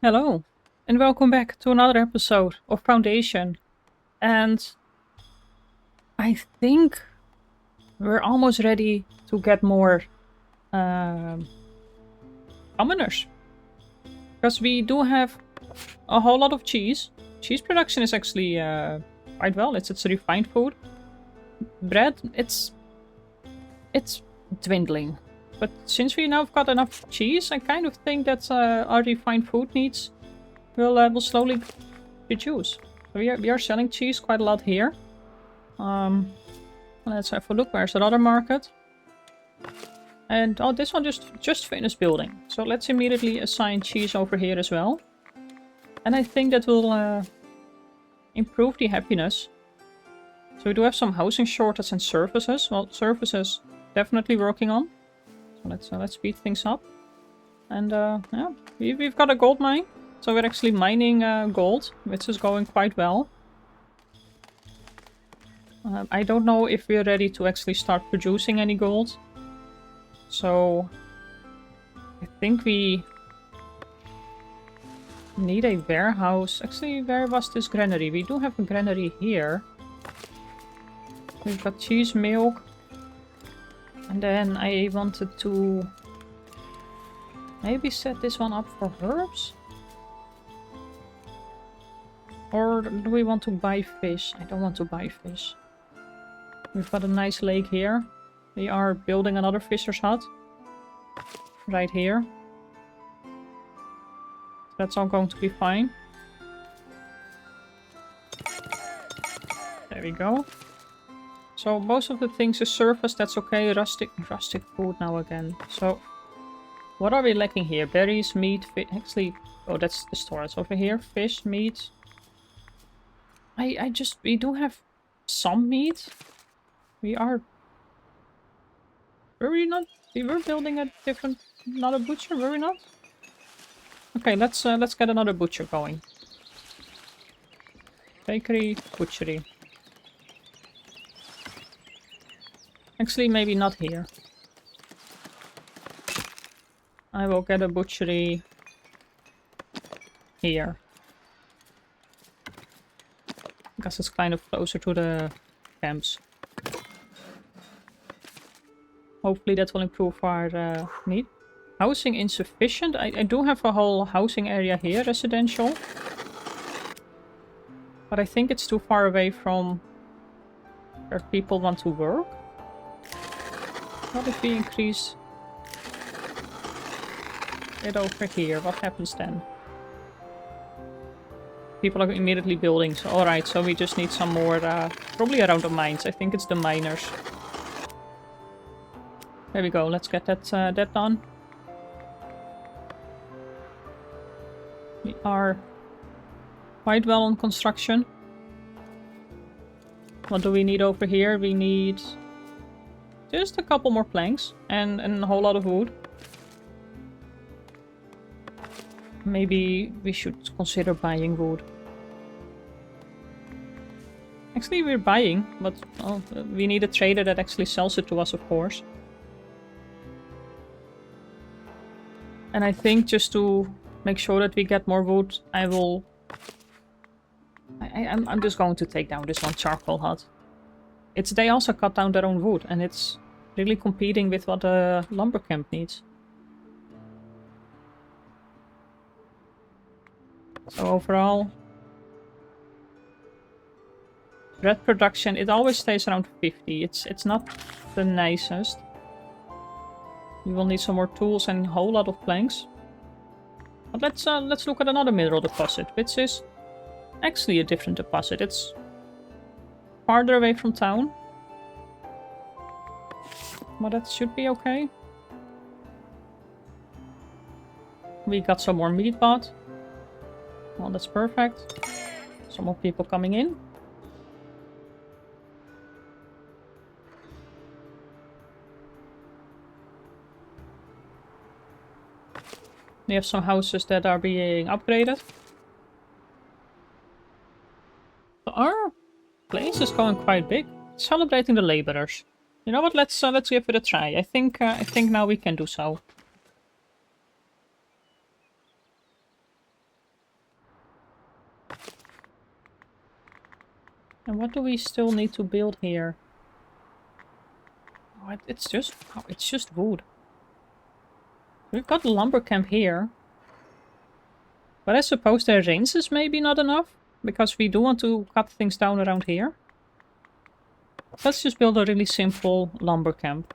Hello, and welcome back to another episode of Foundation. And I think we're almost ready to get more commoners. Because we do have a whole lot of cheese. Cheese production is actually quite well. It's refined food. Bread, it's dwindling. But since we now have got enough cheese, I kind of think that our refined food needs will slowly reduce. We are selling cheese quite a lot here. Let's have a look. Where's another market? And oh, this one just finished building. So let's immediately assign cheese over here as well. And I think that will improve the happiness. So we do have some housing shortage and services. Well, services definitely working on. So let's speed things up. And yeah, we've got a gold mine. So we're actually mining gold, which is going quite well. I don't know if we're ready to actually start producing any gold. So I think we need a warehouse. Actually, where was this granary? We do have a granary here. We've got cheese, milk. And then I wanted to maybe set this one up for herbs. Or do we want to buy fish? I don't want to buy fish. We've got a nice lake here. We are building another fisher's hut. Right here. That's all going to be fine. There we go. So most of the things is surface, that's okay. Rustic food now again. So what are we lacking here? Berries, meat, actually, oh, that's the storage over here. Fish, meat. We do have some meat. Were we not? We were building a different, another butcher, were we not? Okay, let's get another butcher going. Bakery, butchery. Actually, maybe not here. I will get a butchery here. Because it's kind of closer to the camps. Hopefully that will improve our meat. Housing insufficient. I do have a whole housing area here, residential. But I think it's too far away from where people want to work. What if we increase it over here? What happens then? People are immediately building. So, alright, so we just need some more, probably around the mines. I think it's the miners. There we go. Let's get that done. We are quite well on construction. What do we need over here? We need just a couple more planks and a whole lot of wood. Maybe we should consider buying wood. Actually, we're buying, but well, we need a trader that actually sells it to us, of course. And I think just to make sure that we get more wood, I'm just going to take down this one charcoal hut. They also cut down their own wood, and it's really competing with what a lumber camp needs. So overall, bread production, it always stays around 50. It's not the nicest. We will need some more tools and a whole lot of planks. But let's look at another mineral deposit, which is actually a different deposit. It's farther away from town. But that should be okay. We got some more meat bought. Well, that's perfect. Some more people coming in. We have some houses that are being upgraded. So our place is going quite big. Celebrating the laborers. You know what? Let's give it a try. I think now we can do so. And what do we still need to build here? Oh, it's just wood. We've got the lumber camp here. But I suppose their range is maybe not enough. Because we do want to cut things down around here. Let's just build a really simple lumber camp.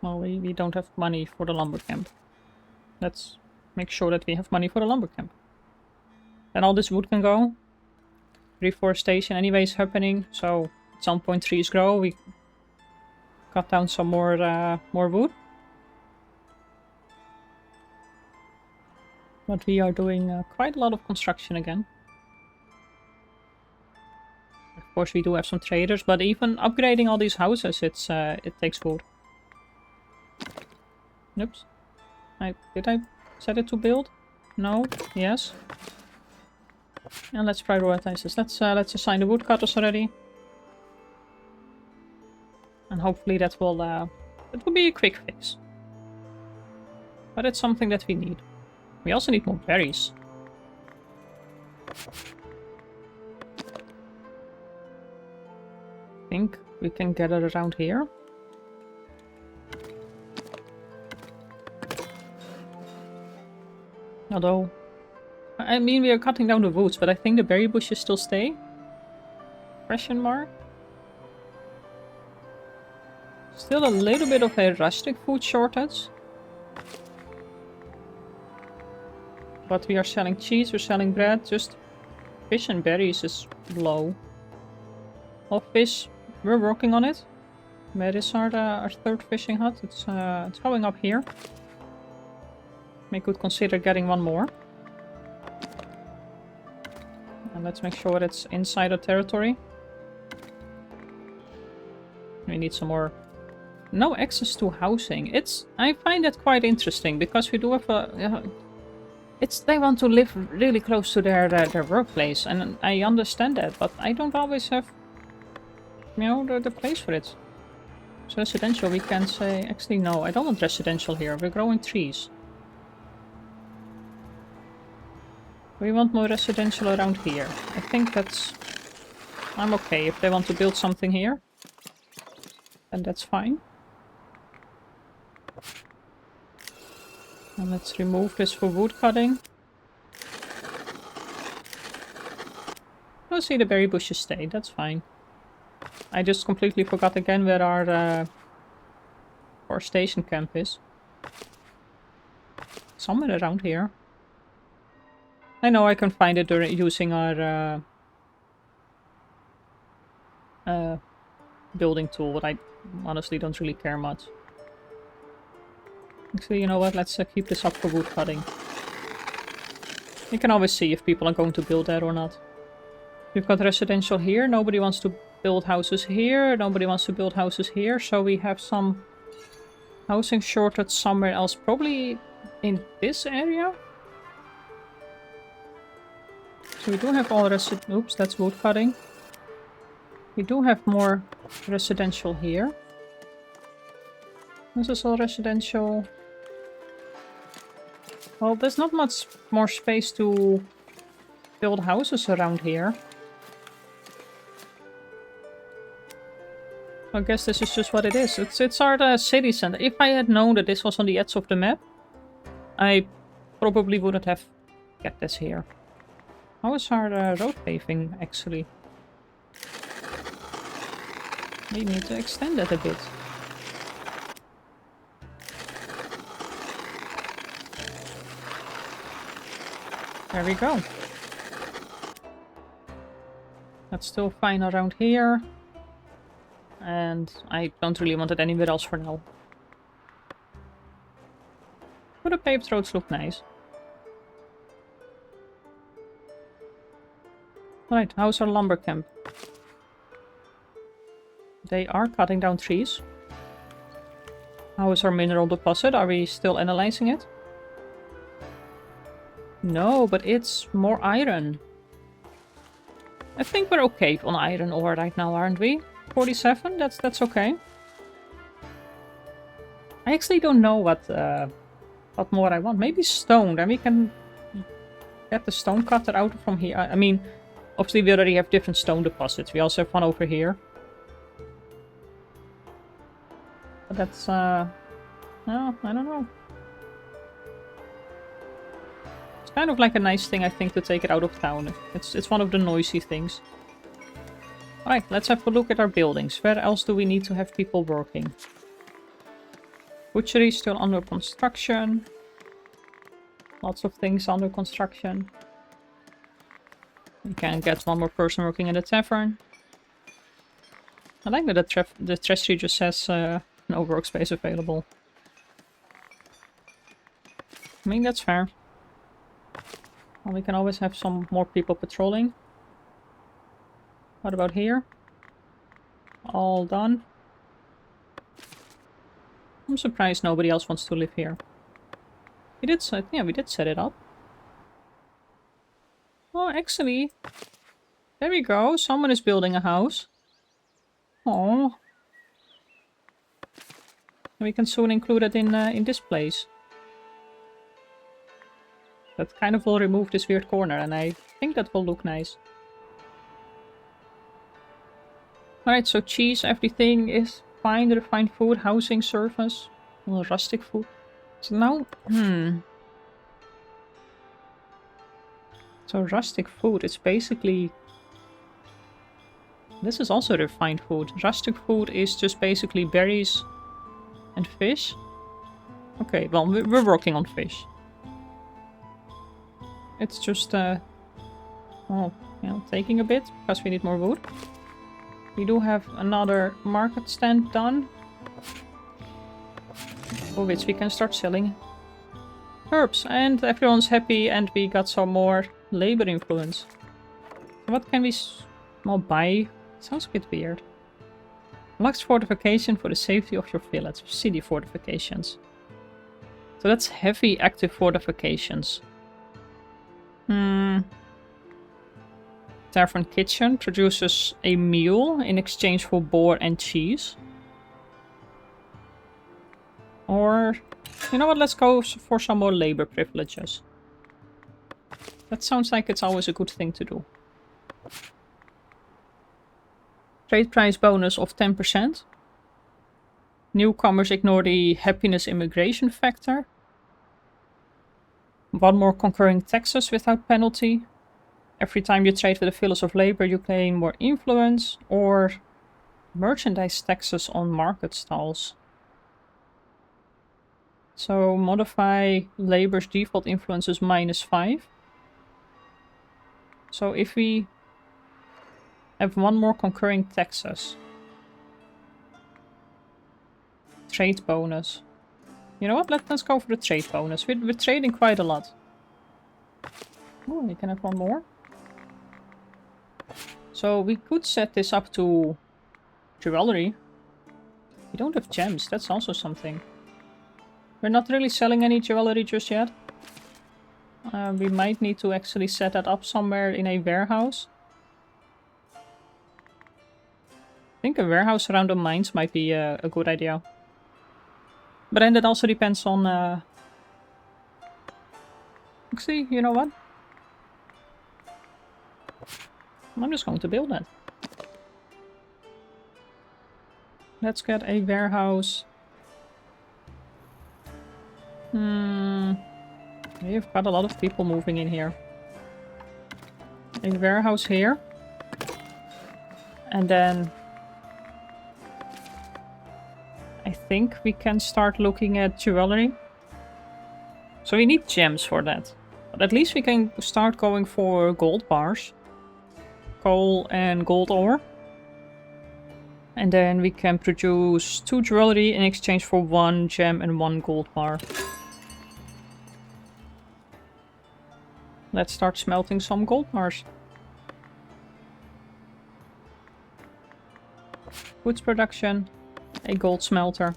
Well, we don't have money for the lumber camp. Let's make sure that we have money for the lumber camp. Then all this wood can go. Reforestation anyway is happening, so at some point trees grow. We cut down some more wood. But we are doing quite a lot of construction again. Of course we do have some traders, but even upgrading all these houses, it takes wood. Oops. Did I set it to build? No? Yes? And let's prioritize this. Let's assign the woodcutters already. And hopefully that will be a quick fix. But it's something that we need. We also need more berries. I think we can get it around here. Although, I mean, we are cutting down the woods, but I think the berry bushes still stay. Question mark. Still a little bit of a rustic food shortage. But we are selling cheese, we're selling bread, just fish and berries is low. All fish, we're working on it. Where is our third fishing hut? It's going up here. We could consider getting one more. And let's make sure it's inside our territory. We need some more. No access to housing. I find that quite interesting because we do have a. They want to live really close to their workplace, and I understand that, but I don't always have, the place for it. So residential, we can say, actually no, I don't want residential here. We're growing trees. We want more residential around here. I think I'm okay if they want to build something here. Then that's fine. And let's remove this for wood cutting. Oh, see, the berry bushes stay. That's fine. I just completely forgot again where our forestation camp is. Somewhere around here. I know I can find it using our building tool, but I honestly don't really care much. Actually, you know what? Let's keep this up for wood cutting. You can always see if people are going to build there or not. We've got residential here. Nobody wants to build houses here. Nobody wants to build houses here. So we have some housing shortage somewhere else. Probably in this area. So we do have all oops, that's wood cutting. We do have more residential here. This is all residential. Well, there's not much more space to build houses around here. I guess this is just what it is. It's our city center. If I had known that this was on the edge of the map, I probably wouldn't have get this here. How is our road paving, actually? We need to extend that a bit. There we go. That's still fine around here. And I don't really want it anywhere else for now. But the paved roads look nice. Right, how's our lumber camp? They are cutting down trees. How is our mineral deposit? Are we still analyzing it? No, but it's more iron. I think we're okay on iron ore right now, aren't we? 47? That's okay. I actually don't know what more I want. Maybe stone, then we can get the stone cutter out from here. I mean, obviously we already have different stone deposits. We also have one over here. But that's, no, I don't know. It's kind of like a nice thing, I think, to take it out of town. It's one of the noisy things. Alright, let's have a look at our buildings. Where else do we need to have people working? Butchery still under construction. Lots of things under construction. We can get one more person working in the tavern. I like that the treasury just says no workspace available. I mean, that's fair. Well, we can always have some more people patrolling. What about here? All done. I'm surprised nobody else wants to live here. We did set it up. Oh, actually, there we go. Someone is building a house. Oh, we can soon include it in this place. That kind of will remove this weird corner, and I think that will look nice. Alright, so cheese, everything is fine. Refined food, housing, service, rustic food. So now, So rustic food, it's basically... This is also refined food. Rustic food is just basically berries and fish. Okay, well, we're working on fish. It's just, taking a bit, because we need more wood. We do have another market stand done, for which we can start selling herbs. And everyone's happy, and we got some more labor influence. So what can we buy? Sounds a bit weird. Lux fortification for the safety of your village. City fortifications. So that's heavy active fortifications. Tavern kitchen produces a meal in exchange for boar and cheese. Or, you know what, let's go for some more labor privileges. That sounds like it's always a good thing to do. Trade price bonus of 10%. Newcomers ignore the happiness immigration factor. One more concurring taxes without penalty. Every time you trade with the Villas of Labor, you gain more influence. Or merchandise taxes on market stalls. So modify labor's default influence is -5. So if we have one more concurring taxes. Trade bonus. You know what? Let's go for the trade bonus. We're trading quite a lot. Oh, we can have one more. So we could set this up to jewelry. We don't have gems. That's also something. We're not really selling any jewelry just yet. We might need to actually set that up somewhere in a warehouse. I think a warehouse around the mines might be a good idea. But then that also depends on... Actually, you know what? I'm just going to build that. Let's get a warehouse. We've got a lot of people moving in here. A warehouse here. And then... I think we can start looking at jewelry. So we need gems for that. But at least we can start going for gold bars. Coal and gold ore. And then we can produce 2 jewelry in exchange for 1 gem and 1 gold bar. Let's start smelting some gold bars. Goods production. A gold smelter.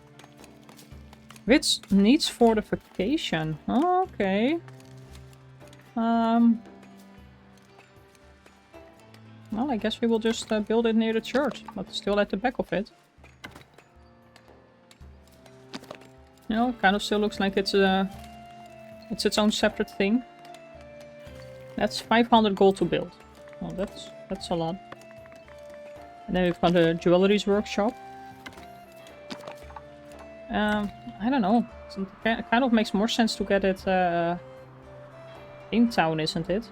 Which needs fortification. Oh, okay. Well, I guess we will just build it near the church, but still at the back of it. You know, it kind of still looks like it's its own separate thing. That's 500 gold to build. Well, that's a lot. And then we've got a jewelry's workshop. I don't know. It kind of makes more sense to get it in town, isn't it?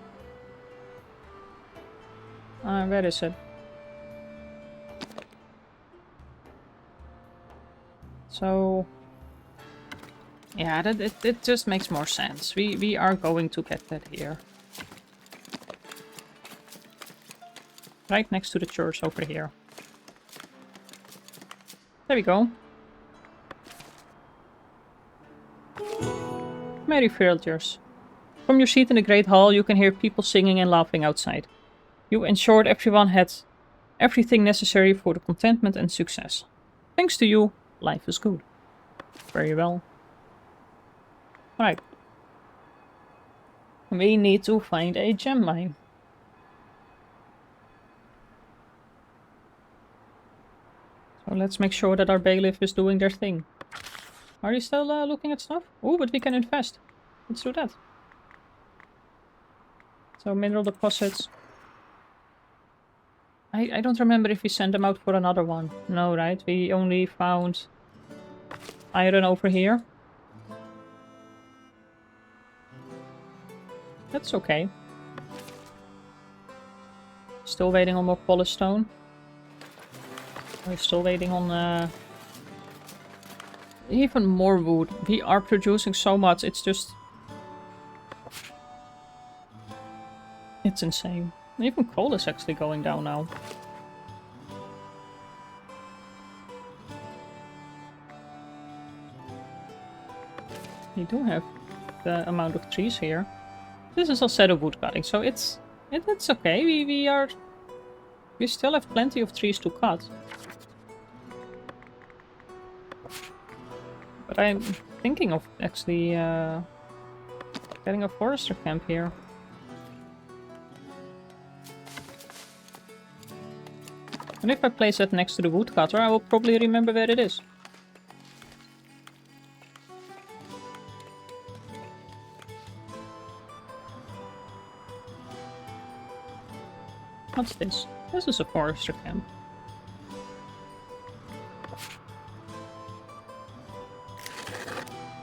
Where is it? So, yeah, it just makes more sense. We are going to get that here. Right next to the church over here. There we go. Merry villagers. From your seat in the Great Hall, you can hear people singing and laughing outside. You ensured everyone had everything necessary for the contentment and success. Thanks to you, life is good. Very well. Right. We need to find a gem mine. So let's make sure that our bailiff is doing their thing. Are you still looking at stuff? Oh, but we can invest. Let's do that. So mineral deposits. I don't remember if we sent them out for another one. No, right? We only found iron over here. That's okay. Still waiting on more polished stone. We're still waiting on even more wood. We are producing so much, it's just... It's insane. Even coal is actually going down now. We do have the amount of trees here. This is a set of wood cutting, so it's okay. We still have plenty of trees to cut. But I'm thinking of actually getting a forester camp here. And if I place it next to the woodcutter, I will probably remember where it is. What's this? This is a forester camp.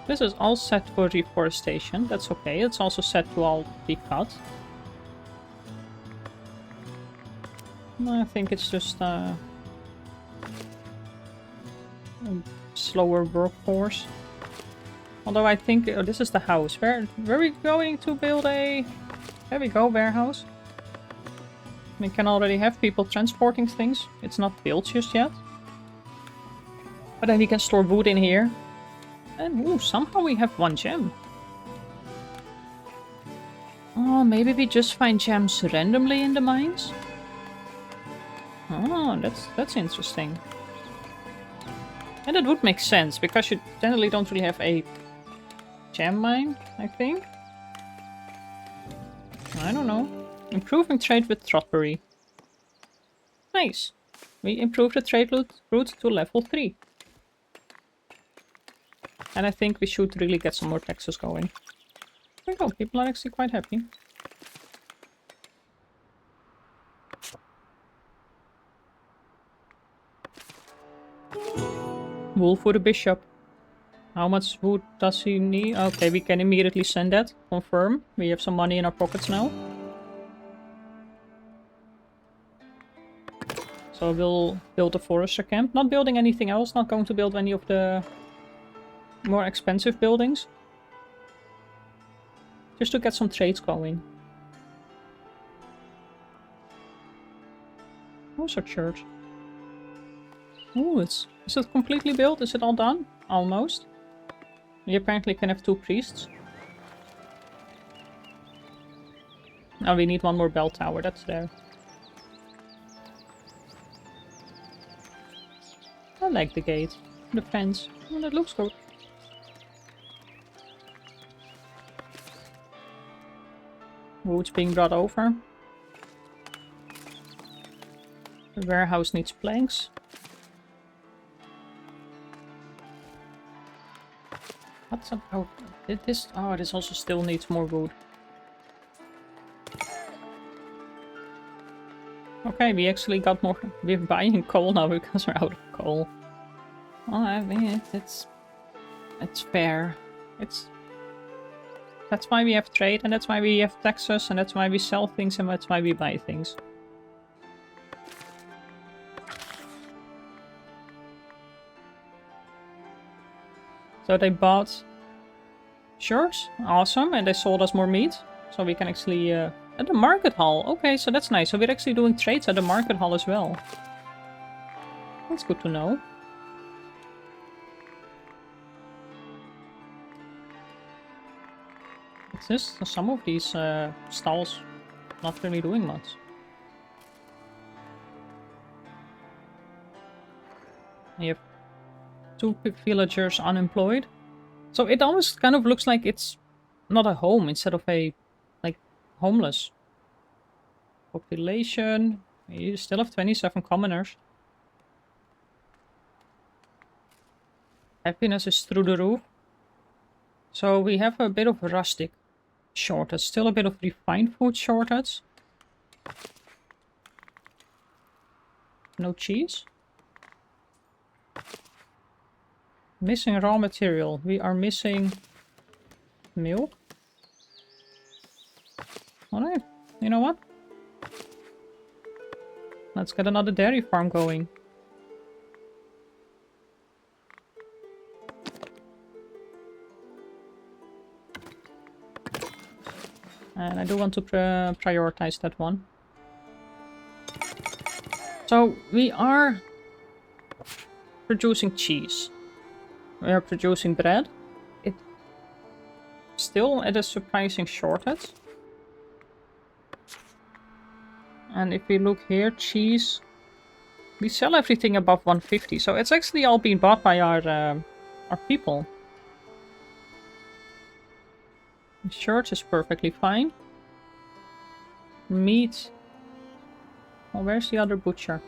This is all set for reforestation. That's okay. It's also set to all be cut. I think it's just a slower workforce. Although I think this is the house. Where are we going to build a... There we go, warehouse. We can already have people transporting things. It's not built just yet. But then we can store wood in here. And ooh, somehow we have one gem. Oh, maybe we just find gems randomly in the mines? Oh, that's interesting. And that would make sense, because you generally don't really have a gem mine, I think. I don't know. Improving trade with Trotbury. Nice. We improved the trade route to level 3. And I think we should really get some more taxes going. There we go, people are actually quite happy. Wool for the bishop. How much wood does he need? Okay, we can immediately send that. Confirm. We have some money in our pockets now. So we'll build a forester camp. Not building anything else. Not going to build any of the more expensive buildings. Just to get some trades going. Where's our church? Ooh, is it completely built? Is it all done? Almost. We apparently can have 2 priests. Now we need one more bell tower, that's there. I like the gate. The fence. Oh, that looks good. Wood's being brought over. The warehouse needs planks. What's about this? Oh, this also still needs more wood. Okay, we actually got more. We're buying coal now because we're out of coal. Well, I mean, it's fair. That's why we have trade, and that's why we have taxes, and that's why we sell things, and that's why we buy things. So they bought shirts, awesome, and they sold us more meat. So we can actually, at the market hall. Okay, so that's nice. So we're actually doing trades at the market hall as well. That's good to know. It's just some of these stalls not really doing much. You have 2 villagers unemployed. So it almost kind of looks like it's not a home instead of a, like, homeless. Population. You still have 27 commoners. Happiness is through the roof. So we have a bit of rustic shortage. Still a bit of refined food shortage. No cheese. Missing raw material. We are missing milk. Alright, you know what? Let's get another dairy farm going. And I do want to prioritize that one. So we are producing cheese. We are producing bread. It's still at a surprising shortage. And if we look here, cheese, we sell everything above 150. So it's actually all being bought by our people. Shirts is perfectly fine. Meat. Well, where's the other butcher?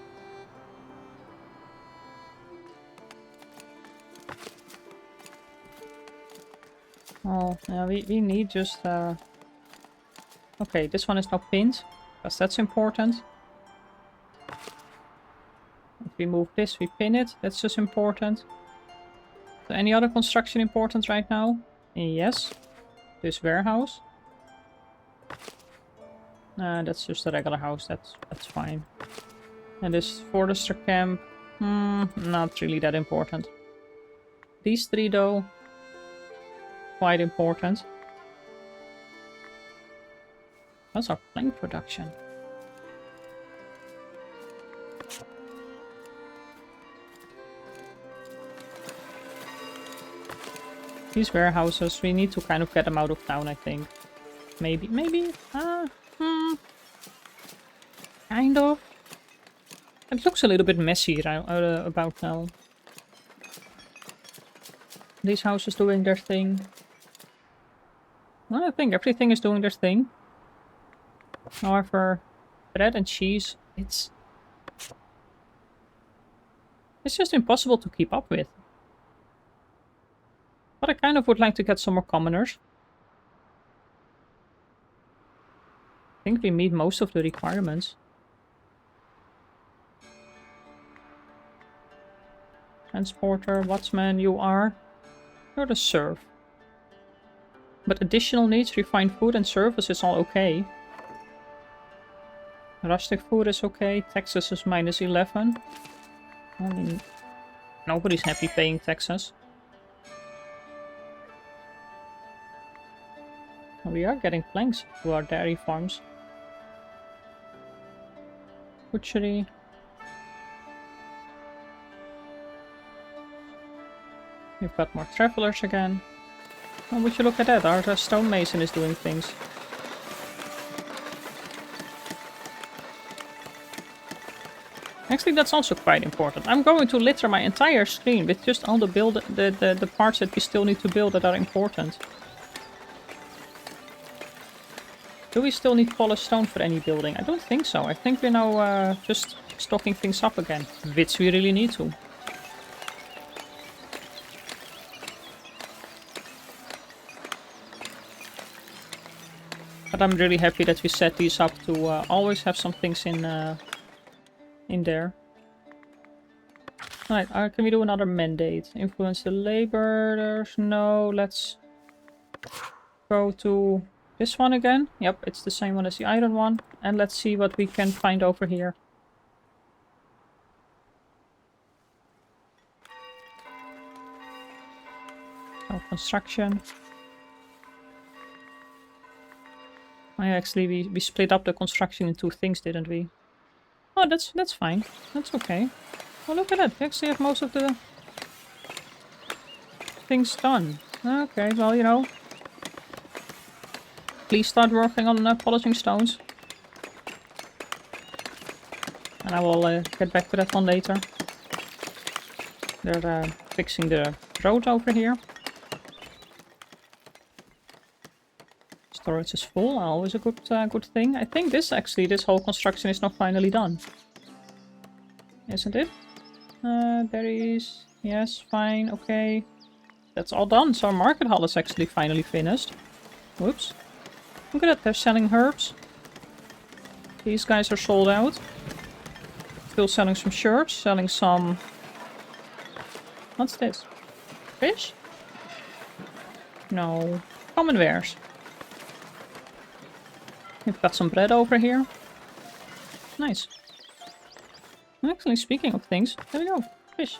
Oh, yeah, we need just... Okay, this one is now pinned, because that's important. If we move this, we pin it. That's just important. So any other construction important right now? Yes. This warehouse. That's just a regular house. That's fine. And this forester camp. Not really that important. These 3 though. Quite important. That's our plank production. These warehouses, we need to kind of get them out of town, I think. Maybe, kind of. It looks a little bit messy about now. These houses doing their thing. Well, I think everything is doing their thing. However, bread and cheese, it's just impossible to keep up with. But I kind of would like to get some more commoners. I think we meet most of the requirements. Transporter, watchman, you're the serf. But additional needs, refined food and service is all okay. Rustic food is okay. Taxes is -11. I mean, nobody's happy paying taxes. We are getting planks to our dairy farms. Butchery. We've got more travelers again. Oh, would you look at that? Our stonemason is doing things. Actually, that's also quite important. I'm going to litter my entire screen with just all the parts that we still need to build that are important. Do we still need polished stone for any building? I don't think so. I think we're now just stocking things up again, which we really need to. But I'm really happy that we set these up to always have some things in in there. Alright, can we do another mandate? Influence the laborers? No, let's go to this one again. Yep, it's the same one as the iron one. And let's see what we can find over here. Oh, construction. Actually, we split up the construction into things, didn't we? Oh, that's fine. That's okay. Oh, look at that. We actually have most of the things done. Okay, well, you know. Please start working on polishing stones. And I will get back to that one later. They're fixing the road over here. Storage is full, always a good thing. I think this whole construction is not finally done. Isn't it? Berries. Yes, fine, okay. That's all done, so our market hall is actually finally finished. Whoops. Look at that, they're selling herbs. These guys are sold out. Still selling some shirts, selling some... What's this? Fish? No. Common wares. We've got some bread over here. Nice. Actually, speaking of things, there we go. Fish.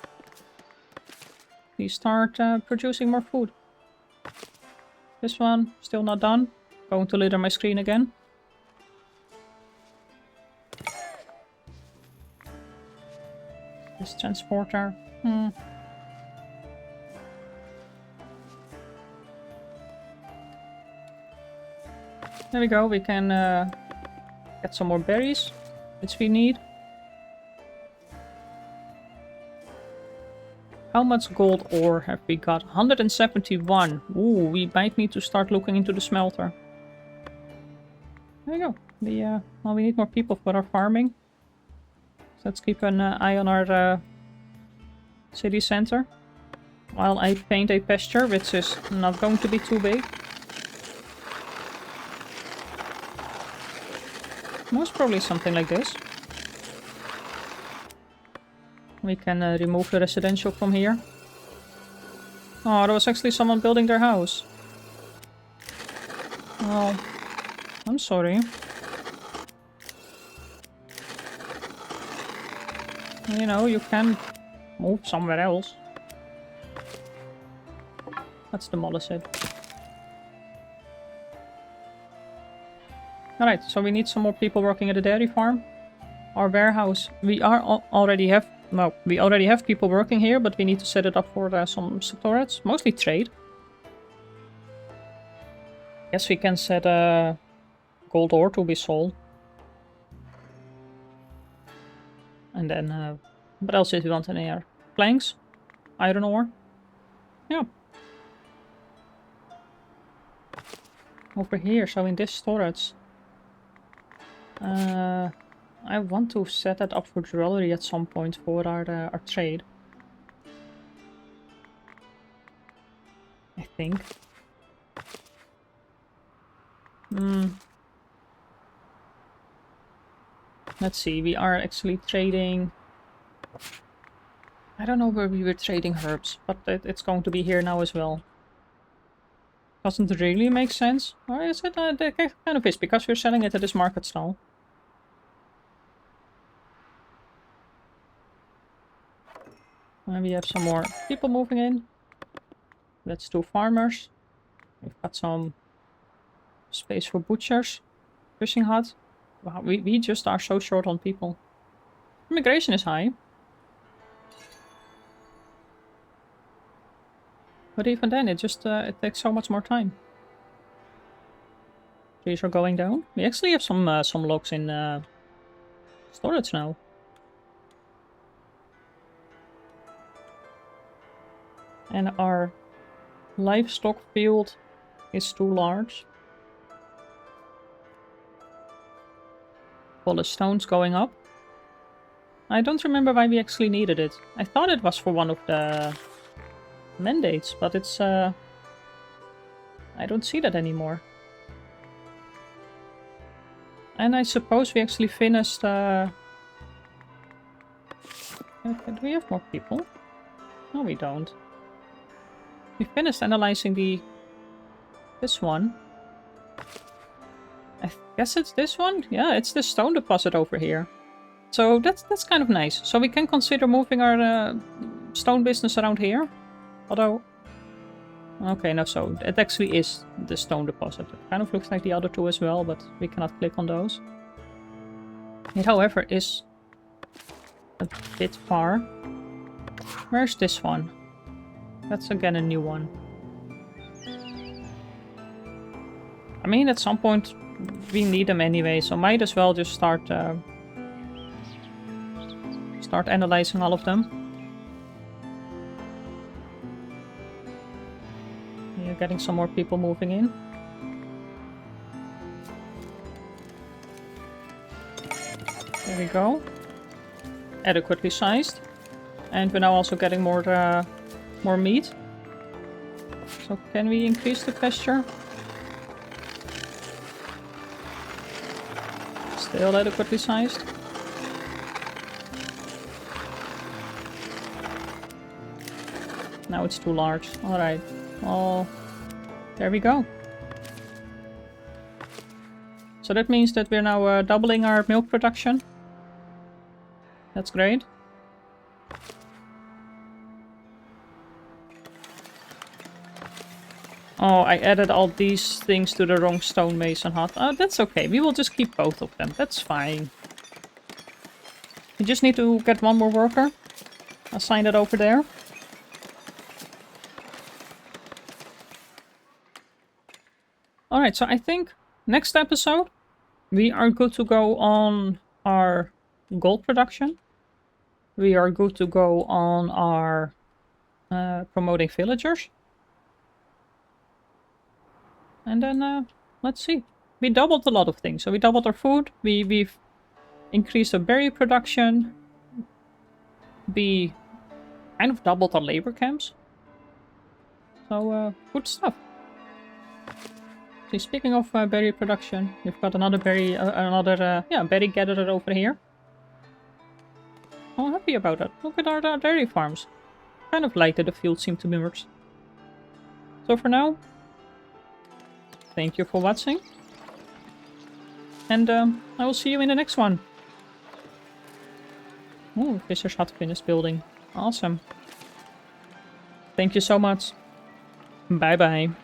Please start producing more food. This one, still not done. Going to litter my screen again. This transporter. There we go, we can get some more berries, which we need. How much gold ore have we got? 171. Ooh, we might need to start looking into the smelter. There you go. Well, we need more people for our farming. So let's keep an eye on our city center. While I paint a pasture, which is not going to be too big. Most probably something like this. We can remove the residential from here. Oh, there was actually someone building their house. Oh, I'm sorry. You know, you can move somewhere else. Let's demolish it. Alright, so we need some more people working at the dairy farm. Our warehouse, we already have people working here, but we need to set it up for some storage, mostly trade. Yes, we can set gold ore to be sold. And then, what else did we want in here? Planks? Iron ore? Yeah. Over here, so in this storage. I want to set that up for jewelry at some point for our trade. I think. Let's see, we are actually trading... I don't know where we were trading herbs, but it's going to be here now as well. Doesn't really make sense. Or is it? It kind of is, because we're selling it at this market stall. And we have some more people moving in. That's 2 farmers. We've got some space for butchers. Fishing hut. Wow, we just are so short on people. Immigration is high. But even then, it just it takes so much more time. Trees are going down. We actually have some logs in storage now. And our livestock field is too large. Polished stones going up. I don't remember why we actually needed it. I thought it was for one of the mandates, but it's I don't see that anymore. And I suppose we actually finished Okay, do we have more people? No, we don't. We finished analyzing this one. I guess it's this one? Yeah, it's the stone deposit over here. So that's kind of nice. So we can consider moving our stone business around here. Although... Okay, no, so it actually is the stone deposit. It kind of looks like the other two as well, but we cannot click on those. It, however, is a bit far. Where's this one? That's again a new one. I mean, at some point we need them anyway, so might as well just start analyzing all of them. You're getting some more people moving in. There we go. Adequately sized. And we're now also getting more meat. So can we increase the pasture? Still adequately sized. Now it's too large. Alright. Well, there we go. So that means that we're now doubling our milk production. That's great. Oh, I added all these things to the wrong stonemason hut. That's okay. We will just keep both of them. That's fine. We just need to get one more worker. Assign it over there. Alright, so I think next episode we are good to go on our gold production. We are good to go on our promoting villagers. And then, let's see. We doubled a lot of things. So we doubled our food. We've increased our berry production. We kind of doubled our labor camps. So, good stuff. See, speaking of berry production, we've got another berry, berry gatherer over here. I'm happy about that. Look at our dairy farms. Kind of like that the fields seem to be merged. So for now, thank you for watching. And I will see you in the next one. Oh, Fisher's Hut finished building. Awesome. Thank you so much. Bye bye.